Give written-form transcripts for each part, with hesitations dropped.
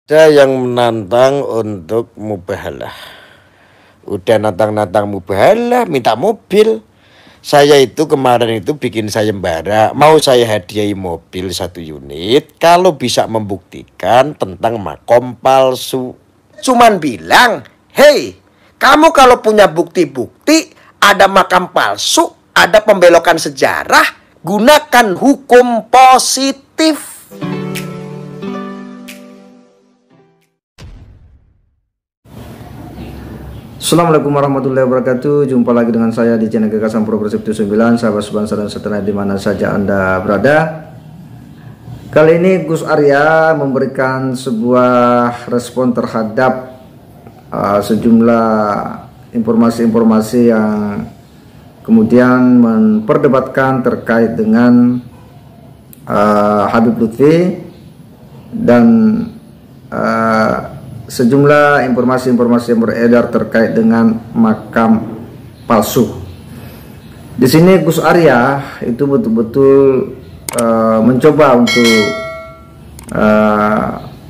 Ada yang menantang untuk mubahalah. Udah nantang-nantang mubahalah, minta mobil. Saya itu kemarin itu bikin sayembara, mau saya hadiahi mobil 1 unit kalau bisa membuktikan tentang makom palsu. Cuman bilang, "Hei, kamu kalau punya bukti-bukti, ada makam palsu, ada pembelokan sejarah, gunakan hukum positif." Assalamualaikum warahmatullahi wabarakatuh. Jumpa lagi dengan saya di channel Gagasan Progresif 79, sahabat sebangsa dan setanah di mana saja Anda berada. Kali ini Gus Arya memberikan sebuah respon terhadap sejumlah informasi-informasi yang kemudian memperdebatkan terkait dengan Habib Lutfi dan sejumlah informasi-informasi yang beredar terkait dengan makam palsu. Di sini Gus Arya itu betul-betul mencoba untuk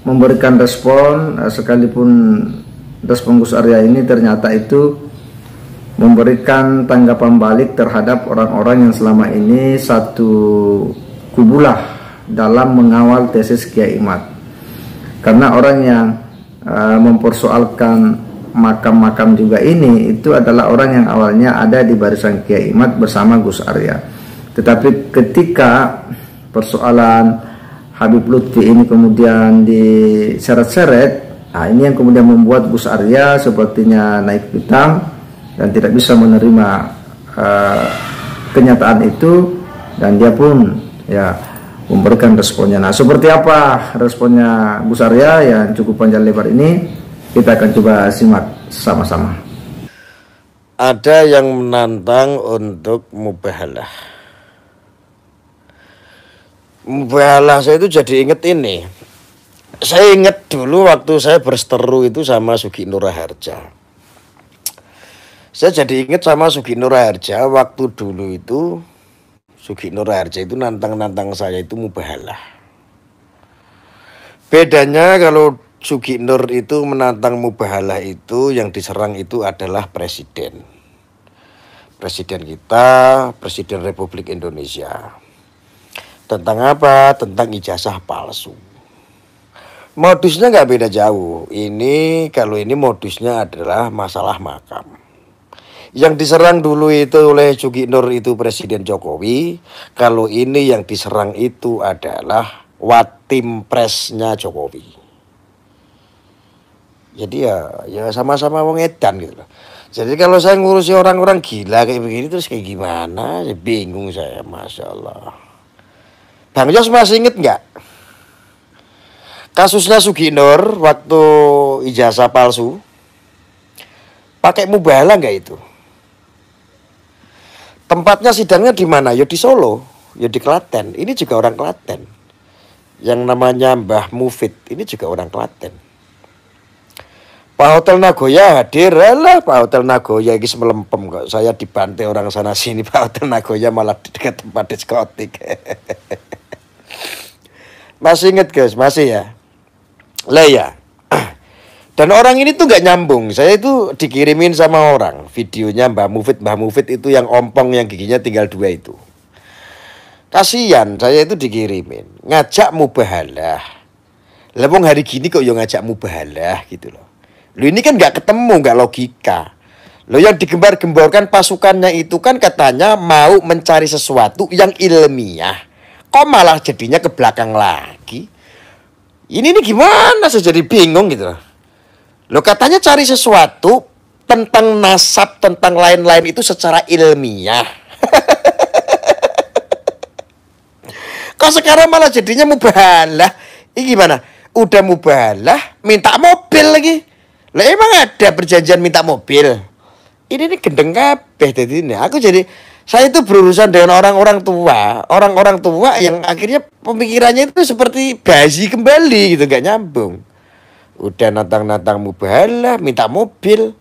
memberikan respon, sekalipun respon Gus Arya ini ternyata itu memberikan tanggapan balik terhadap orang-orang yang selama ini satu kubulah dalam mengawal tesis Kiai Imad. Karena orang yang mempersoalkan makam-makam juga ini itu adalah orang yang awalnya ada di barisan Kiai Imad bersama Gus Arya. Tetapi ketika persoalan Habib Lutfi ini kemudian diseret-seret, ini yang kemudian membuat Gus Arya sepertinya naik pitam dan tidak bisa menerima kenyataan itu, dan dia pun memberikan responnya. Nah, seperti apa responnya Gus Arya yang cukup panjang lebar ini? Kita akan coba simak sama-sama. Ada yang menantang untuk mubahalah. Mubahalah saya itu jadi inget ini. Saya inget dulu waktu saya berseteru itu sama Sugi Nur Raharja. Saya jadi inget sama Sugi Nur Raharja waktu dulu itu Sugi Nur Raharja itu nantang-nantang saya itu mubahalah. Bedanya kalau Sugi Nur itu menantang mubahalah itu yang diserang itu adalah presiden. Presiden kita, Presiden Republik Indonesia. Tentang apa? Tentang ijazah palsu. Modusnya nggak beda jauh. Kalau ini modusnya adalah masalah makam. Yang diserang dulu itu oleh Sugi Nur itu Presiden Jokowi. Kalau ini yang diserang itu adalah watim presnya Jokowi. Jadi ya sama-sama wong edan gitu loh. Jadi kalau saya ngurusi orang-orang gila kayak begini terus kayak gimana? Ya bingung saya, Masya Allah. Bang Yos masih inget nggak? Kasusnya Sugi Nur waktu ijazah palsu. Pakai mubahalah nggak itu? Tempatnya sidangnya di mana? Ya di Solo, ya di Klaten. Ini juga orang Klaten. Yang namanya Mbah Mufid, ini juga orang Klaten. Pak Hotel Nagoya hadir, Pak Hotel Nagoya ini melempem kok. Saya dibantai orang sana sini, Pak Hotel Nagoya malah di dekat tempat diskotik. Masih inget guys, masih ya? Lah ya. Dan orang ini tuh nggak nyambung. Saya itu dikirimin sama orang videonya Mbah Mufid itu yang ompong yang giginya tinggal 2 itu. Kasihan, saya itu dikirimin ngajak mubahalah. Lah wong hari gini kok yo ngajak mubahalah gitu loh. Lo ini kan nggak ketemu, nggak logika. Lo yang digembar-gemborkan pasukannya itu kan katanya mau mencari sesuatu yang ilmiah. Kok malah jadinya ke belakang lagi? Ini gimana? Saya jadi bingung gitu loh. Lo katanya cari sesuatu tentang nasab, tentang lain-lain itu secara ilmiah. Kok sekarang malah jadinya mubahalah? Ini gimana? Udah mubahalah, minta mobil lagi. Lah emang ada perjanjian minta mobil? Ini gendeng kabeh jadi ini. Saya itu berurusan dengan orang-orang tua yang akhirnya pemikirannya itu seperti bayi kembali gitu, gak nyambung. Udah nantang-nantang mubahalah, minta mobil.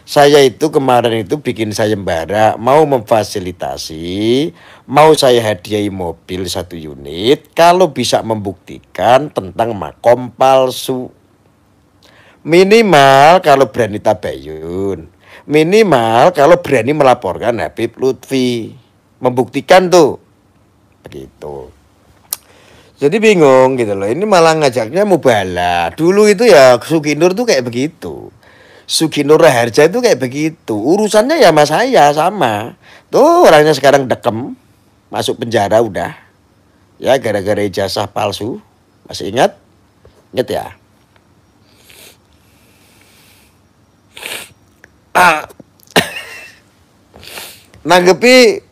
Saya itu kemarin itu bikin sayembara, mau memfasilitasi, mau saya hadiahi mobil 1 unit kalau bisa membuktikan tentang makom palsu. Minimal kalau berani tabayun. Minimal kalau berani melaporkan Habib Lutfi. Membuktikan tuh. Begitu. Jadi bingung gitu loh. Ini malah ngajaknya mubalah. Dulu itu ya Suginur tuh kayak begitu. Suginur Raharja itu kayak begitu. Urusannya ya sama saya sama. Tuh orangnya sekarang dekem. Masuk penjara udah. Ya gara-gara ijazah palsu. Masih ingat? Ingat ya? Nanggepi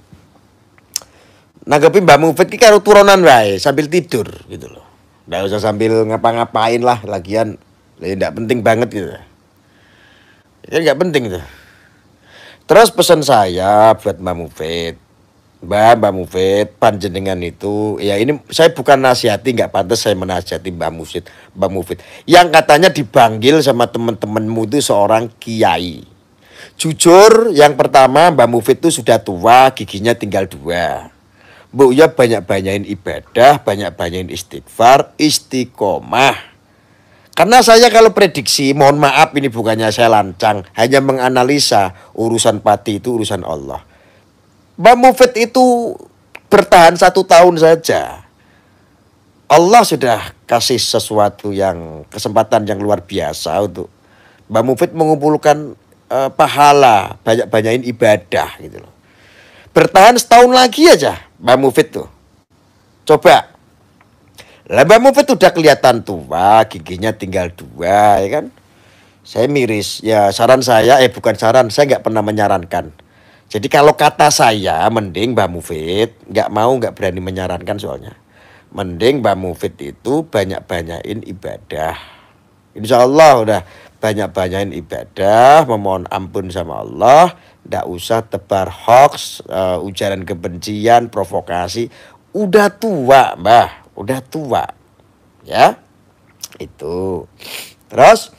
Mbak Mufid ki karo turunan wae sambil tidur gitu loh. Nggak usah sambil ngapa-ngapain lah lagian. Nggak penting banget gitu. Ya nggak penting itu. Terus pesan saya buat Mbak Mufid. Mbak Mufid, panjenengan itu ya ini saya bukan nasihati, nggak pantas saya menasihati Mbak Mufid. Yang katanya dipanggil sama teman-temanmu itu seorang kiai. Jujur, yang pertama Mbak Mufid itu sudah tua, giginya tinggal 2. Bu ya banyak-banyakin ibadah, banyak-banyakin istighfar, istiqomah. Karena saya kalau prediksi, mohon maaf ini bukannya saya lancang, hanya menganalisa urusan pati itu urusan Allah. Mbak Mufid itu bertahan 1 tahun saja. Allah sudah kasih sesuatu yang kesempatan yang luar biasa untuk Mbak Mufid mengumpulkan pahala, banyak-banyakin ibadah gitu loh. Bertahan setahun lagi aja Mbak Mufid tuh. Coba. Lah Mbak Mufid udah kelihatan tua, giginya tinggal 2 ya kan. Saya miris. Ya saran saya, bukan saran, saya nggak pernah menyarankan. Jadi kalau kata saya mending Mbak Mufid, nggak berani menyarankan soalnya. Mending Mbak Mufid itu banyak-banyakin ibadah. Insya Allah udah banyak-banyakin ibadah, memohon ampun sama Allah, nggak usah tebar hoax, ujaran kebencian, provokasi. Udah tua, Mbah, udah tua, ya itu. Terus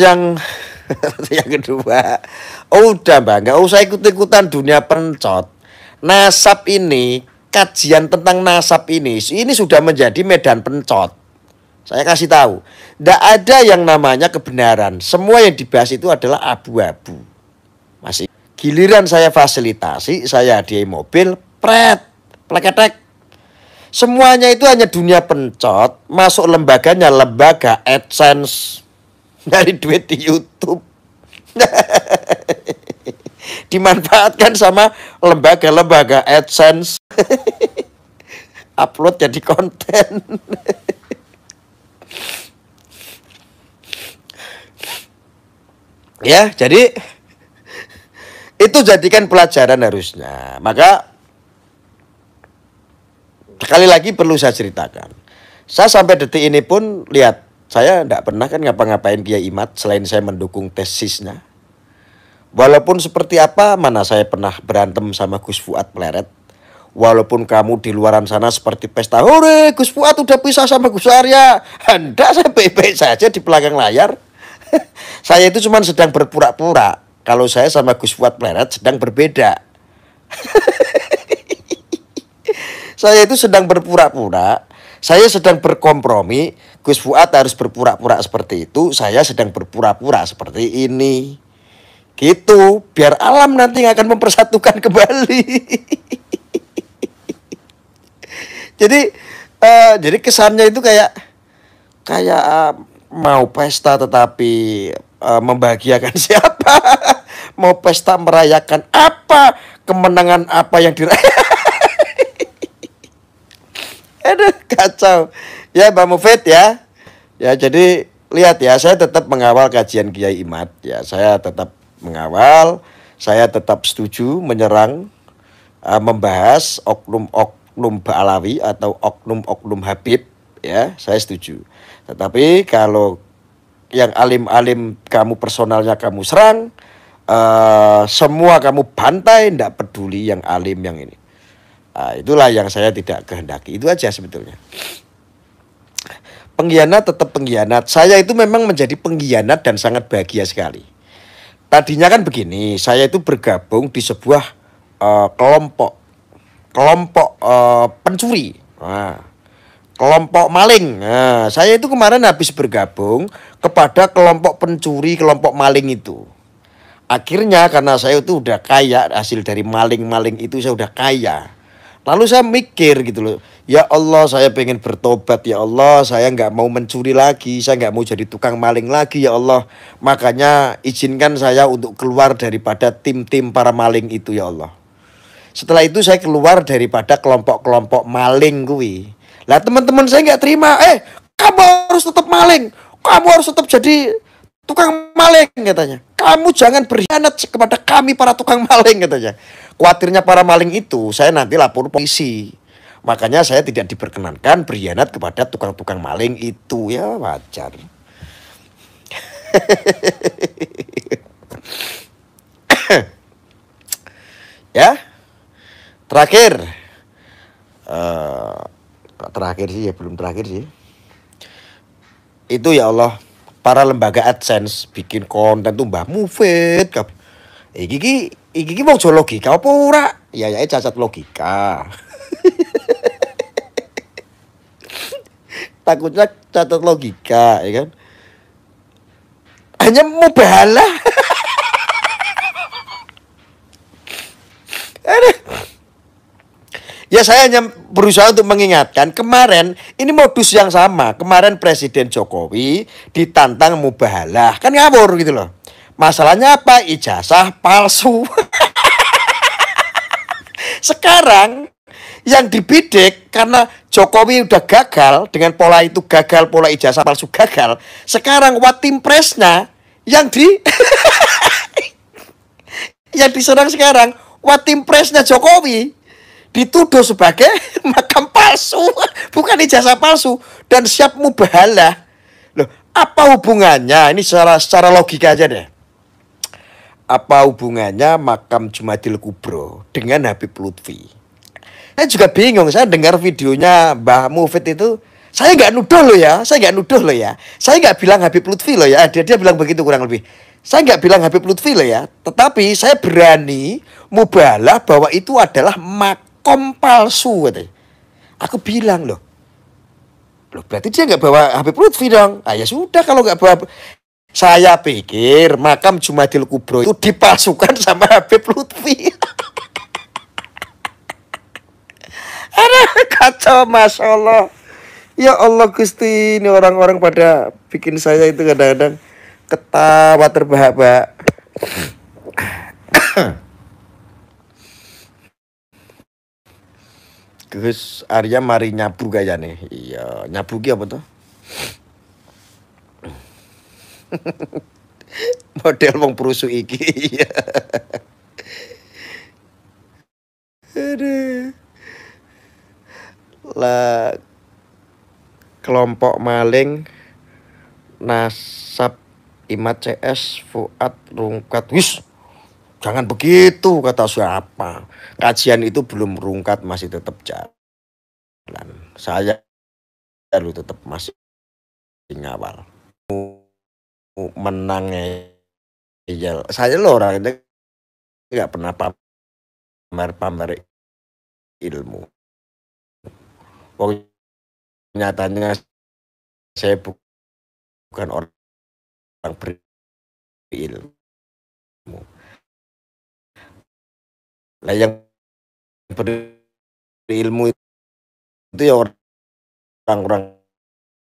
yang yang kedua, udah Mbah, nggak usah ikut-ikutan dunia pencot. Nasab ini, kajian tentang nasab ini sudah menjadi medan pencot. Saya kasih tahu, tidak ada yang namanya kebenaran. Semua yang dibahas itu adalah abu-abu. Masih giliran saya fasilitasi, saya hadiah mobil, pleketek. Semuanya itu hanya dunia pencot. Masuk lembaganya lembaga AdSense, dari duit di YouTube. Dimanfaatkan sama lembaga-lembaga AdSense. Upload jadi konten. Ya, jadi itu jadikan pelajaran harusnya. Maka sekali lagi perlu saya ceritakan. Saya sampai detik ini pun lihat, saya tidak pernah kan ngapa-ngapain Kiai Imad selain saya mendukung tesisnya. Walaupun seperti apa, mana saya pernah berantem sama Gus Fuad Pleret. Walaupun kamu di luaran sana seperti pesta, hore Gus Fuad udah pisah sama Gus Arya. Anda saya baik-baik saja di belakang layar. Saya itu cuma sedang berpura-pura. Kalau saya sama Gus Fuad Pleret sedang berbeda. Saya itu sedang berpura-pura. Saya sedang berkompromi. Gus Fuad harus berpura-pura seperti itu. Saya sedang berpura-pura seperti ini. Gitu. Biar alam nanti akan mempersatukan kembali. Jadi kesannya itu kayak mau pesta tetapi membahagiakan siapa? Mau pesta merayakan apa? Kemenangan apa yang dirayakan? Aduh, kacau. Ya Mbak Mufid ya. Ya jadi lihat ya, saya tetap mengawal kajian Kiai Imad. Ya saya tetap mengawal. Saya tetap setuju menyerang, membahas oknum Ba'alawi atau oknum Habib. Ya saya setuju. Tetapi kalau yang alim-alim kamu personalnya kamu serang, semua kamu bantai, tidak peduli yang alim yang ini. Itulah yang saya tidak kehendaki. Itu aja sebetulnya. Pengkhianat tetap pengkhianat. Saya itu memang menjadi pengkhianat dan sangat bahagia sekali. Tadinya kan begini, saya itu bergabung di sebuah kelompok pencuri. kelompok maling. Nah, saya itu kemarin habis bergabung kepada kelompok pencuri, kelompok maling itu. Akhirnya karena saya itu udah kaya, hasil dari maling-maling itu saya udah kaya. Lalu saya mikir gitu loh, ya Allah saya pengen bertobat, ya Allah saya nggak mau mencuri lagi, saya nggak mau jadi tukang maling lagi ya Allah. Makanya izinkan saya untuk keluar daripada tim-tim para maling itu ya Allah. Setelah itu saya keluar daripada kelompok-kelompok maling kuwi. Lah teman-teman saya nggak terima, kamu harus tetap maling, kamu harus tetap jadi tukang maling katanya. Kamu jangan berkhianat kepada kami para tukang maling katanya. Khawatirnya para maling itu saya nanti lapor polisi. Makanya saya tidak diperkenankan berkhianat kepada tukang-tukang maling itu. Ya wajar. Ya, terakhir. Terakhir sih ya, belum terakhir sih. Itu ya Allah, para lembaga AdSense bikin konten tuh Mbah Mufid. Iki mau jual logika apa ora? Ya cacat logika. Takutnya cacat logika, ya kan? Hanya mubahalah. Ya saya hanya berusaha untuk mengingatkan kemarin ini modus yang sama. Kemarin Presiden Jokowi ditantang mubahalah. Kan ngawur gitu loh. Masalahnya apa? Ijazah palsu. Sekarang yang dibidik karena Jokowi udah gagal dengan pola itu, gagal pola ijazah palsu gagal. Sekarang Watim Presnya yang yang diserang sekarang Watim Presnya Jokowi dituduh sebagai makam palsu, bukan ijazah palsu dan siap mubahalah. Loh, apa hubungannya? Ini secara logika aja deh. Apa hubungannya makam Jumadil Kubro dengan Habib Lutfi? Saya juga bingung. Saya dengar videonya Mbah Mufid itu, saya nggak nuduh loh ya, saya nggak bilang Habib Lutfi loh ya. Dia bilang begitu kurang lebih. Saya nggak bilang Habib Lutfi loh ya, tetapi saya berani mubahalah bahwa itu adalah makom palsu katanya. Aku bilang loh berarti dia nggak bawa Habib Lutfi dong. Ya sudah kalau nggak bawa. Saya pikir makam Jumadil Kubro itu dipalsukan sama Habib Lutfi. Aduh, kacau, Masya Allah. Ya Allah Gusti, ini orang-orang pada bikin saya itu kadang-kadang ketawa terbahak-bahak. Gus Arya mari nyabu kayaknya. Iya, nyabu ki apa tuh? Model wong perusuh iki. Aduh. Lah kelompok maling nasab Imat CS Fuad Rungkat. Wis, jangan begitu kata siapa. Kajian itu belum rungkat, masih tetap jalan. Saya lu tetap masih ngawal. Menang ya. Saya lo orang itu nggak pernah pamer ilmu. Nyatanya saya bukan orang berilmu. Lah yang berilmu itu ya orang-orang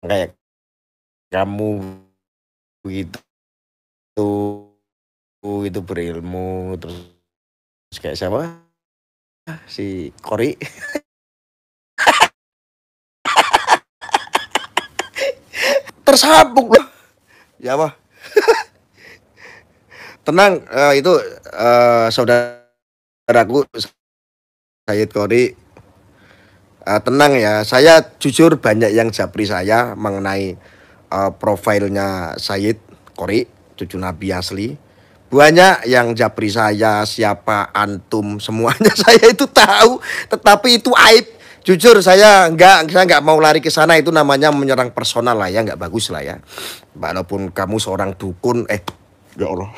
kayak kamu begitu, itu berilmu. Terus kayak siapa, si Kori. Tersambung loh ya apa. Tenang, itu saudaraku Said Kori. Tenang ya, saya jujur banyak yang japri saya mengenai profilnya Said Kori, cucu Nabi asli. Banyak yang japri saya, siapa antum, semuanya saya itu tahu, tetapi itu aib. Jujur saya nggak mau lari ke sana, itu namanya menyerang personal lah ya, nggak bagus lah ya. Walaupun kamu seorang dukun, ya Allah.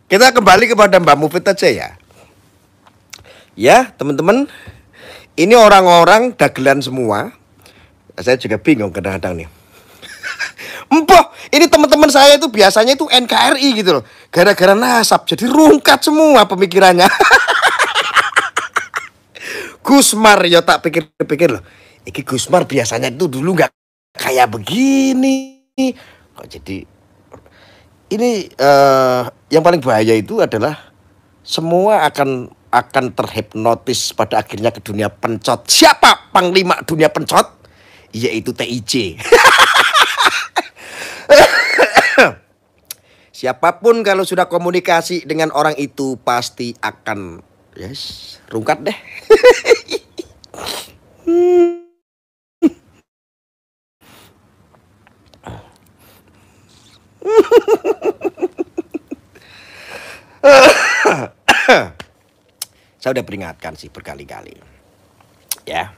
Kita kembali kepada Mbak Mufid aja ya. Ya teman-teman, ini orang-orang dagelan semua. Saya juga bingung kadang-kadang nih. Empoh, ini teman-teman saya itu biasanya itu NKRI gitu loh. Gara-gara nasab jadi rungkat semua pemikirannya. Gusmar ya tak pikir-pikir loh. Iki Gusmar biasanya itu dulu nggak kayak begini. Kok jadi ini yang paling bahaya itu adalah semua akan terhipnotis pada akhirnya ke dunia pencot. Siapa panglima dunia pencot? Yaitu TIJ. Siapapun kalau sudah komunikasi dengan orang itu pasti akan rungkat deh. Saya udah peringatkan sih berkali-kali. Ya.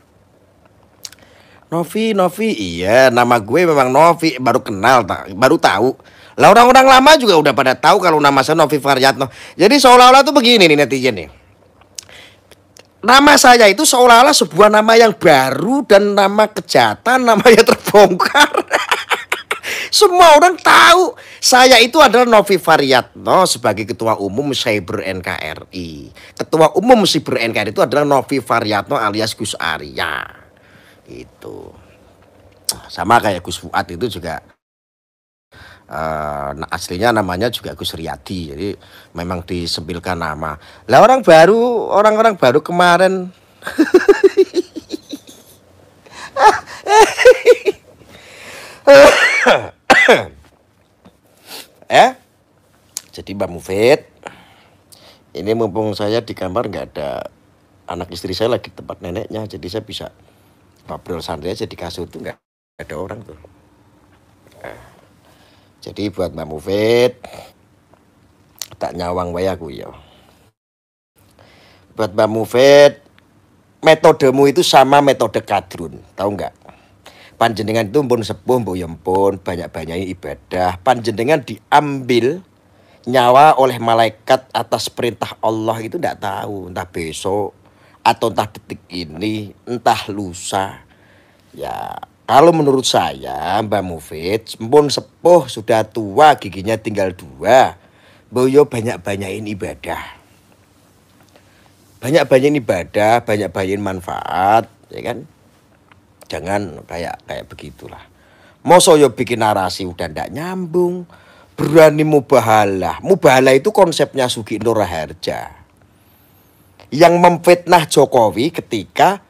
Novi, iya nama gue memang Novi, baru kenal, baru tahu. Lah orang-orang lama juga udah pada tahu kalau nama saya Novi Faryatno. Jadi seolah-olah tuh begini nih netizen nih. Nama saya itu seolah-olah sebuah nama yang baru dan nama kejahatan, namanya terbongkar. Semua orang tahu saya itu adalah Novi Faryatno sebagai Ketua Umum Cyber NKRI. Ketua Umum Cyber NKRI itu adalah Novi Faryatno alias Gus Arya. Itu sama kayak Gus Fuad itu juga aslinya namanya juga Gus Riyadi, jadi memang disempilkan nama. Lah orang-orang baru kemarin jadi Mbak Mufid ini mumpung saya di kamar nggak ada anak istri saya lagi tempat neneknya, jadi saya bisa ngobrol santai aja di kasur tuh, nggak ada orang tuh. Jadi buat Mbak Mufid tak nyawang wae aku ya. Buat Mbak Mufid, metodemu itu sama metode kadrun, tahu nggak? Panjenengan itu pun sepuh, pun banyak-banyak ibadah. Panjenengan diambil nyawa oleh malaikat atas perintah Allah itu nggak tahu, entah besok atau entah detik ini, entah lusa. Ya, kalau menurut saya Mbak Mufid, pun sepuh, sudah tua, giginya tinggal 2. Boyo banyak-banyakin ibadah. Banyak-banyakin ibadah, banyak-banyakin manfaat, ya kan? Jangan kayak begitulah. Masa yo bikin narasi udah ndak nyambung. Berani mubahalah. Mubahalah itu konsepnya Sugi Nur Raharja yang memfitnah Jokowi ketika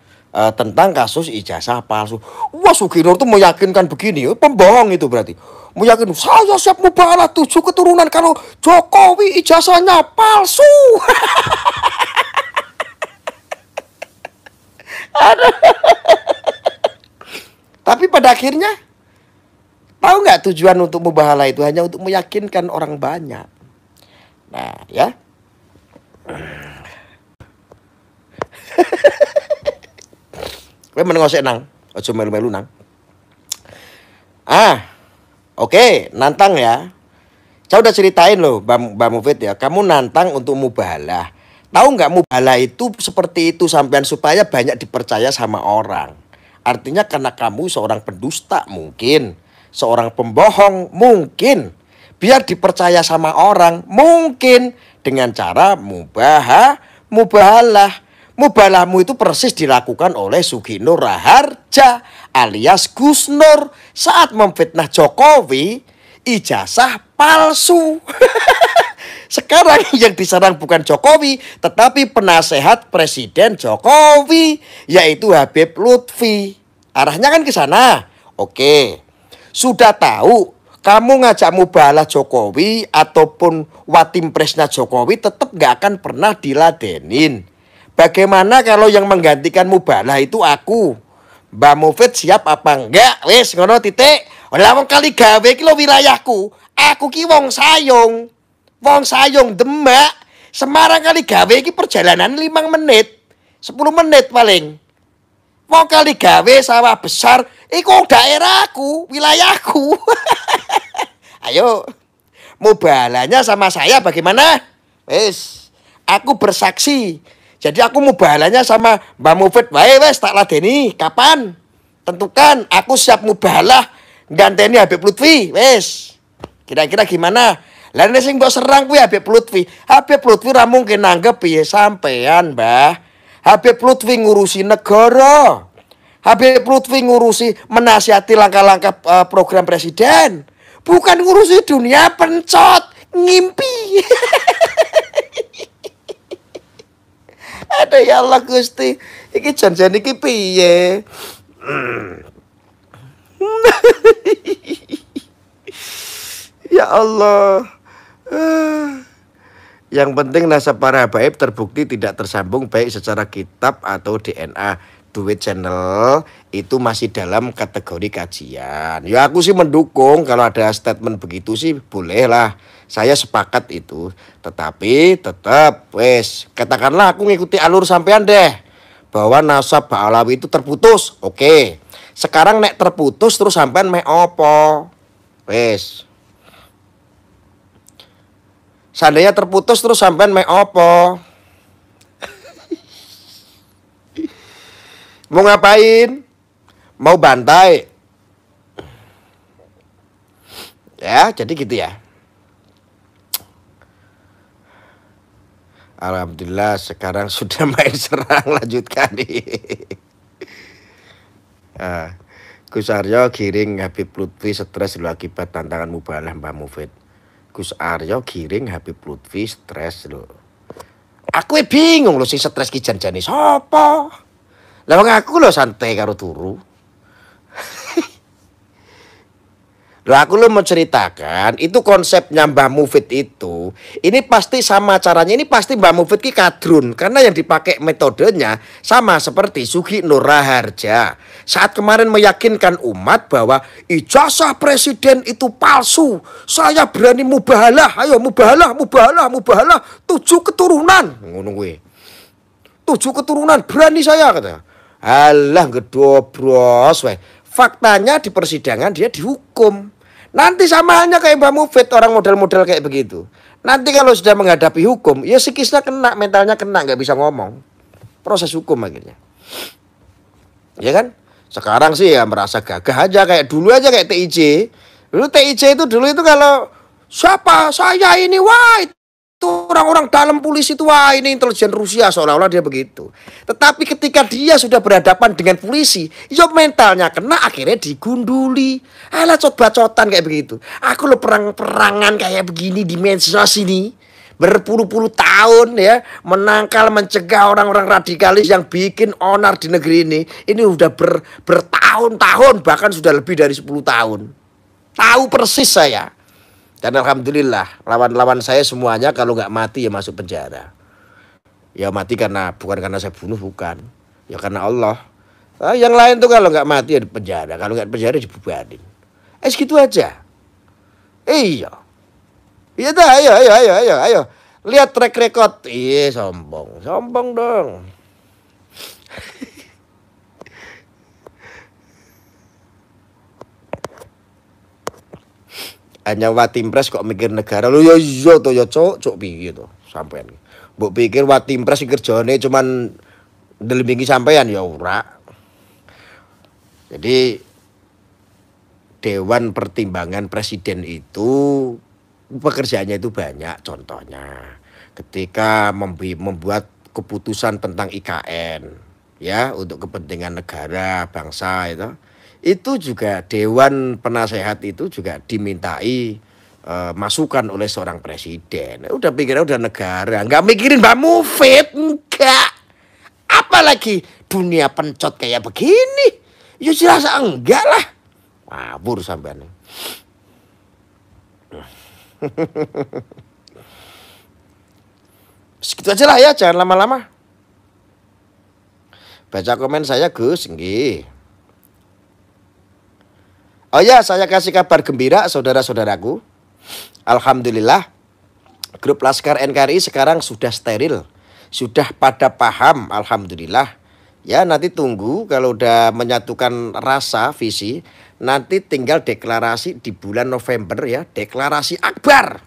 tentang kasus ijazah palsu. Wah, Sugi Nur tuh meyakinkan begini, pembohong itu berarti. Meyakinkan saya siap mubahalah 7 keturunan kalau Jokowi ijazahnya palsu. Tapi pada akhirnya tahu nggak tujuan untuk mubahalah itu hanya untuk meyakinkan orang banyak. Nah, ya. Kowe menengok nang, aja melu-melu nang. Oke, nantang ya. Saya udah ceritain loh, Mbak Mufid ya. Kamu nantang untuk mubahalah. Tahu nggak mubahalah itu seperti itu sampean supaya banyak dipercaya sama orang. Artinya karena kamu seorang pendusta mungkin, seorang pembohong mungkin, biar dipercaya sama orang mungkin dengan cara mubahalah. Mubalahmu itu persis dilakukan oleh Sugi Nur Raharja alias Gus Nur saat memfitnah Jokowi ijazah palsu. Sekarang yang diserang bukan Jokowi tetapi penasehat Presiden Jokowi yaitu Habib Lutfi. Arahnya kan ke sana. Oke. Sudah tahu kamu ngajak mubahalah Jokowi ataupun watimpresnya Jokowi tetap gak akan pernah diladenin. Bagaimana kalau yang menggantikan mubahalah itu aku? Mbak Mufid siap apa enggak? Wes ngono titik. Lah wong kali gawe iki lho wilayahku. Aku ki wong Sayung. Wong Sayung Demak. Semarang Kaligawe iki perjalanan 5 menit, 10 menit paling. Mau Kaligawe sawah besar, iku daerahku, wilayahku. Ayo, mubalanya sama saya bagaimana? Wes, aku bersaksi. Jadi aku mubalanya sama Mbak Mufid wae wes tak ladeni. Kapan? Tentukan, aku siap mubalah ganteni Habib Lutfi, wes. Kira-kira gimana? Lah nek sing mbok serang kuwi Habib Lutfi. Habib Lutfi ra mungkin nanggep piye sampean, Mbah. Habib Lutfi ngurusi negara. Habib Lutfi ngurusi menasihati langkah-langkah program presiden. Bukan ngurusi dunia pencot, ngimpi. Ada ya Allah Gusti. Iki jan-jan iki piye? Ya Allah. Yang penting nasab para habaib terbukti tidak tersambung baik secara kitab atau DNA. Duit channel itu masih dalam kategori kajian. Ya aku sih mendukung kalau ada statement begitu sih boleh lah. Saya sepakat itu. Tetapi tetap wes katakanlah aku ngikuti alur sampean deh. Bahwa nasab Ba'alawi itu terputus. Oke. Sekarang nek terputus terus sampean mek opo? Wes. Seandainya terputus terus sampean mek opo? Mau ngapain? Mau bantai? Ya, jadi gitu ya. Alhamdulillah sekarang sudah main serang, lanjutkan nih. Gus Aryo giring Habib Lutfi stres dulu akibat tantangan mubalah Mbak Mufid. Gus Aryo giring Habib Lutfi stres lho. Aku bingung lho sing stres ki jan-jane sapa? Lah wong aku lho santai karo turu. Lah aku lo menceritakan itu konsepnya Mbah Mufid itu. Ini pasti sama caranya, ini pasti Mbah Mufid ki kadrun karena yang dipakai metodenya sama seperti Sugi Nur Raharja. Saat kemarin meyakinkan umat bahwa ijazah presiden itu palsu. Saya berani mubahalah, ayo mubahalah, 7 keturunan. Ngono kuwi. 7 keturunan berani saya kata. Alah gedobros weh. Faktanya di persidangan dia dihukum. Nanti sama hanya kayak Mbak Mufid orang model-model kayak begitu. Nanti kalau sudah menghadapi hukum, ya psikisnya kena, mentalnya kena, nggak bisa ngomong. Proses hukum akhirnya. Ya kan? Sekarang sih ya merasa gagah aja kayak dulu aja kayak TIJ. Dulu TIJ itu dulu itu kalau siapa saya ini wah itu orang-orang dalam polisi itu wah ini intelijen Rusia seolah-olah dia begitu. Tetapi ketika dia sudah berhadapan dengan polisi, ya mentalnya kena akhirnya digunduli. Alah cot-bacotan kayak begitu. Aku lo perang-perangan kayak begini di medsos ini berpuluh-puluh tahun ya menangkal mencegah orang-orang radikalis yang bikin onar di negeri ini. Ini udah bertahun-tahun bahkan sudah lebih dari 10 tahun. Tahu persis saya. Dan alhamdulillah lawan-lawan saya semuanya kalau nggak mati ya masuk penjara. Ya mati bukan karena saya bunuh, bukan. Ya karena Allah. Nah, yang lain tuh kalau nggak mati ya di penjara. Kalau nggak di penjara dibubarin. Segitu aja. Iya. Iya dah, ayo. Lihat track record. Iya sombong dong. Hanya Watimpres kok mikir negara lu ya iya to ya cok piye to sampean. Mbok pikir Watimpres iki kerjane cuman ndelimbingi sampean ya ora. Jadi Dewan Pertimbangan Presiden itu pekerjaannya itu banyak, contohnya ketika membuat keputusan tentang IKN ya untuk kepentingan negara, bangsa itu juga Dewan Penasehat itu juga dimintai masukan oleh seorang presiden. Udah pikirnya udah negara, nggak mikirin Mbak Mufid, enggak. Apalagi dunia pencot kayak begini, ya jelas enggak lah. Mabur sampean. Segitu aja lah ya, jangan lama-lama. Baca komen saya Gus, nggih. Oh ya, saya kasih kabar gembira saudara-saudaraku. Alhamdulillah grup Laskar NKRI sekarang sudah steril, sudah pada paham, alhamdulillah. Ya nanti tunggu kalau udah menyatukan rasa visi, nanti tinggal deklarasi di bulan November ya, deklarasi akbar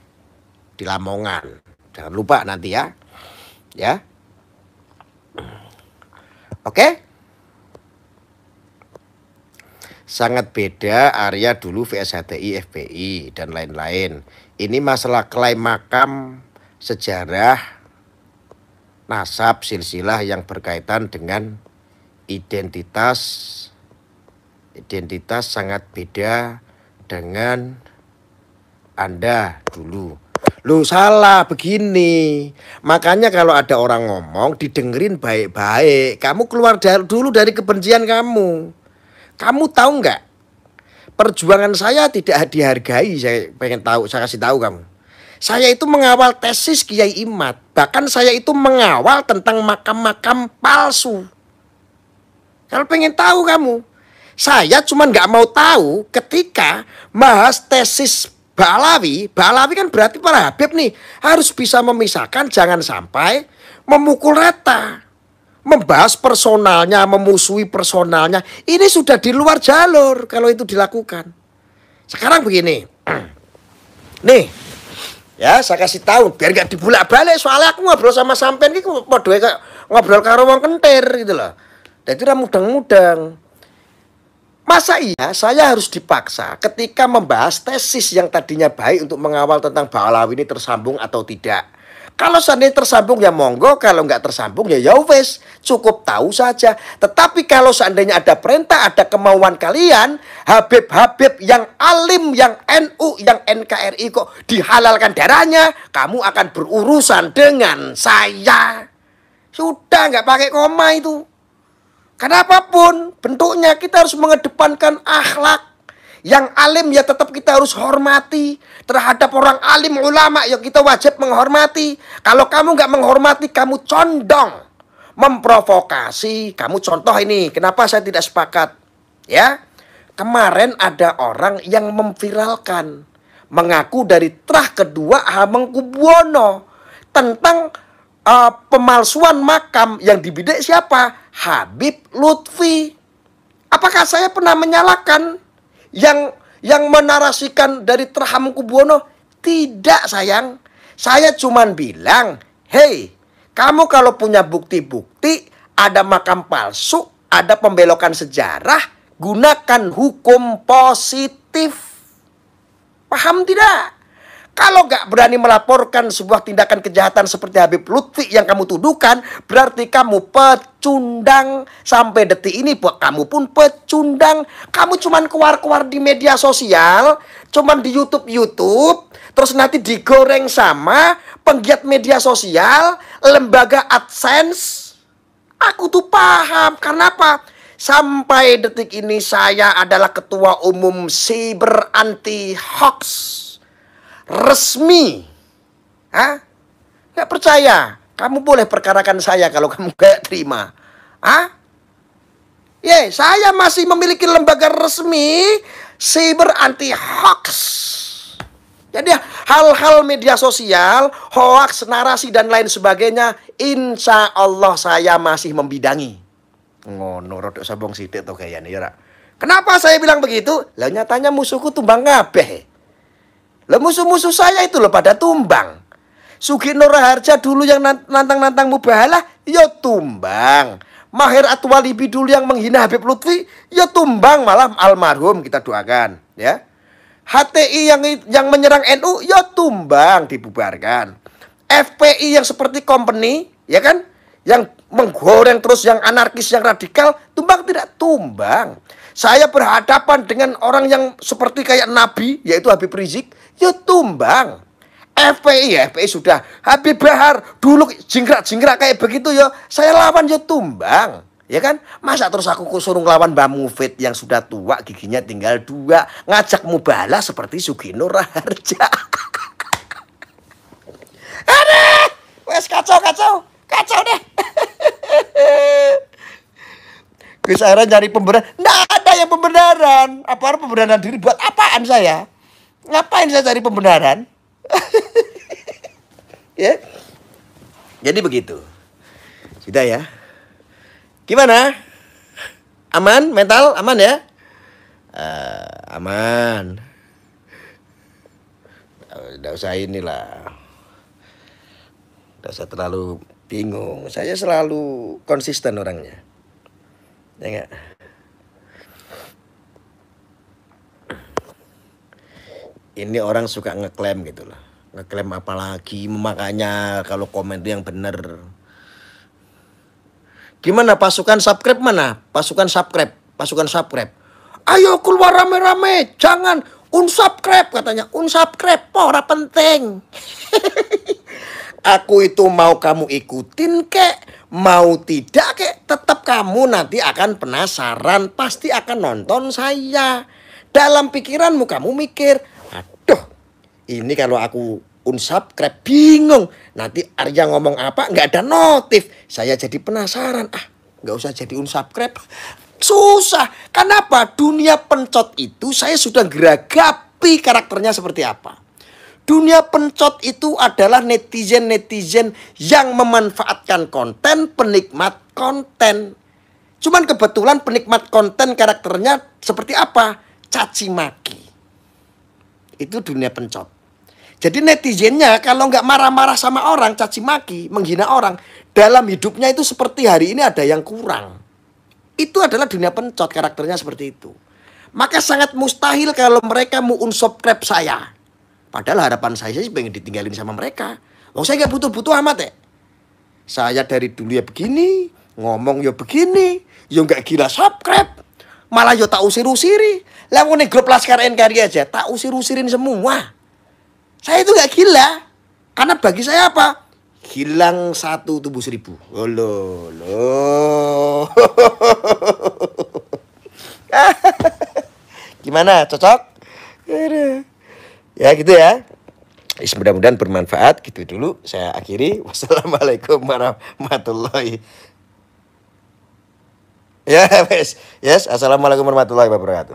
di Lamongan. Jangan lupa nanti ya. Ya. Oke? Sangat beda Arya dulu vs HTI, FPI dan lain-lain. Ini masalah klaim makam, sejarah, nasab, silsilah yang berkaitan dengan identitas sangat beda dengan Anda dulu. Lu salah begini. Makanya kalau ada orang ngomong didengerin baik-baik. Kamu keluar dulu dari kebencian kamu. Kamu tahu nggak? Perjuangan saya tidak dihargai. Saya pengen tahu, saya kasih tahu kamu. Saya itu mengawal tesis Kiai Imad. Bahkan saya itu mengawal tentang makam-makam palsu. Kalau pengen tahu kamu, saya cuma nggak mau tahu ketika bahas tesis Ba'alawi. Ba'alawi kan berarti para Habib nih harus bisa memisahkan, jangan sampai memukul rata, membahas personalnya, memusuhi personalnya. Ini sudah di luar jalur kalau itu dilakukan. Sekarang begini, nih, ya saya kasih tahu biar nggak dibulak-balik. Soalnya aku ngobrol sama sampean ini ngobrol karo wong kentir gitu loh. Dan itu udah mudeng-mudeng. Masa iya saya harus dipaksa ketika membahas tesis yang tadinya baik untuk mengawal tentang Ba'alawi ini tersambung atau tidak. Kalau seandainya tersambung ya monggo, kalau nggak tersambung ya wes, cukup tahu saja. Tetapi kalau seandainya ada perintah, ada kemauan kalian, Habib-Habib yang alim, yang NU, yang NKRI kok dihalalkan darahnya, kamu akan berurusan dengan saya. Sudah nggak pakai koma itu. Karena apapun bentuknya kita harus mengedepankan akhlak. Yang alim ya tetap kita harus hormati. Terhadap orang alim ulama ya kita wajib menghormati. Kalau kamu nggak menghormati, kamu condong memprovokasi. Kamu contoh ini, kenapa saya tidak sepakat? Ya, kemarin ada orang yang memviralkan, mengaku dari trah kedua Hamengkubuwono tentang pemalsuan makam yang dibidik siapa? Habib Lutfi. Apakah saya pernah menyalahkan yang menarasikan dari trah Hamengkubuwono? Tidak sayang. Saya cuman bilang, hei, kamu kalau punya bukti-bukti, ada makam palsu, ada pembelokan sejarah, gunakan hukum positif. Paham tidak? Kalau nggak berani melaporkan sebuah tindakan kejahatan seperti Habib Lutfi yang kamu tuduhkan, berarti kamu pecundang. Sampai detik ini kamu pun pecundang. Kamu cuman keluar-keluar di media sosial, cuman di YouTube, terus nanti digoreng sama penggiat media sosial, lembaga AdSense. Aku tuh paham, karena apa? Sampai detik ini saya adalah ketua umum Cyber Anti Hoax resmi. Hah? Nggak percaya? Kamu boleh perkarakan saya kalau kamu gak terima. Hah? Ya, saya masih memiliki lembaga resmi Cyber Anti Hoax. Jadi hal-hal media sosial, hoax, narasi dan lain sebagainya, insya Allah saya masih membidangi. Ngono rodok sabong sidik to gayane ya. Kenapa saya bilang begitu? Lah nyatanya musuhku tumbang kabeh. Lah musuh-musuh saya itu loh pada tumbang. Sugino Raharja dulu yang nantang-nantang mubahalah, ya tumbang. Maher Atwalibi dulu yang menghina Habib Lutfi, ya tumbang, malah almarhum kita doakan, ya. HTI yang menyerang NU, ya tumbang, dibubarkan. FPI yang seperti company, ya kan, yang menggoreng terus yang anarkis, yang radikal, tumbang tidak tumbang. Saya berhadapan dengan orang yang seperti kayak Nabi, yaitu Habib Rizik, ya tumbang. FPI ya, FPI sudah. Habib Bahar dulu jingkrak-jingkrak kayak begitu ya, saya lawan ya tumbang. Ya kan? Masa terus aku suruh ngelawan Mbak Mufid yang sudah tua, giginya tinggal 2, ngajak mubalah seperti Sugino Raharja. Aduh, wes kacau deh. Gus Aira nyari pembenaran. Nggak ada yang pembenaran. Apa pembenaran diri? Buat apaan saya? Ngapain saya cari pembenaran? Ya. Jadi begitu. Sudah ya. Gimana? Aman? Mental aman ya? Aman. Nggak usah inilah. Nggak usah terlalu bingung. Saya selalu konsisten orangnya. Ya enggak? Ini orang suka ngeklaim gitu loh. Ngeklaim apalagi, makanya kalau komen itu yang bener. Gimana pasukan subscribe mana? Pasukan subscribe, pasukan subscribe. Ayo keluar rame-rame, jangan unsubscribe katanya. Unsubscribe, ora penting. Aku itu mau kamu ikutin kek, mau tidak kek, tetap kamu nanti akan penasaran, pasti akan nonton saya. Dalam pikiranmu kamu mikir, aduh, ini kalau aku unsubscribe bingung. Nanti Arya ngomong apa nggak ada notif. Saya jadi penasaran. Nggak usah jadi unsubscribe. Susah. Kenapa? Dunia pencot itu saya sudah geragapi karakternya seperti apa. Dunia pencot itu adalah netizen-netizen yang memanfaatkan konten, penikmat konten. Cuman kebetulan penikmat konten karakternya seperti apa? Caci maki. Itu dunia pencot. Jadi netizennya kalau nggak marah-marah sama orang, caci maki, menghina orang, dalam hidupnya itu seperti hari ini ada yang kurang. Itu adalah dunia pencot, karakternya seperti itu. Maka sangat mustahil kalau mereka mau unsubscribe saya. Padahal harapan saya sih pengen ditinggalin sama mereka. Oh, saya nggak butuh-butuh amat ya. Saya dari dulu ya begini, ngomong ya begini, ya nggak gila subscribe. Malah ya tak usir-usiri. Lah ngene grup Laskar NKRI aja tak usir-usirin semua. Saya itu nggak gila. Karena bagi saya apa? Hilang 1 tubuh 1000. Oh loh. Gimana? Cocok? Ya gitu ya. Mudah-mudahan bermanfaat. Gitu dulu saya akhiri. Wassalamualaikum warahmatullahi. Ya, yes. Assalamualaikum warahmatullahi wabarakatuh.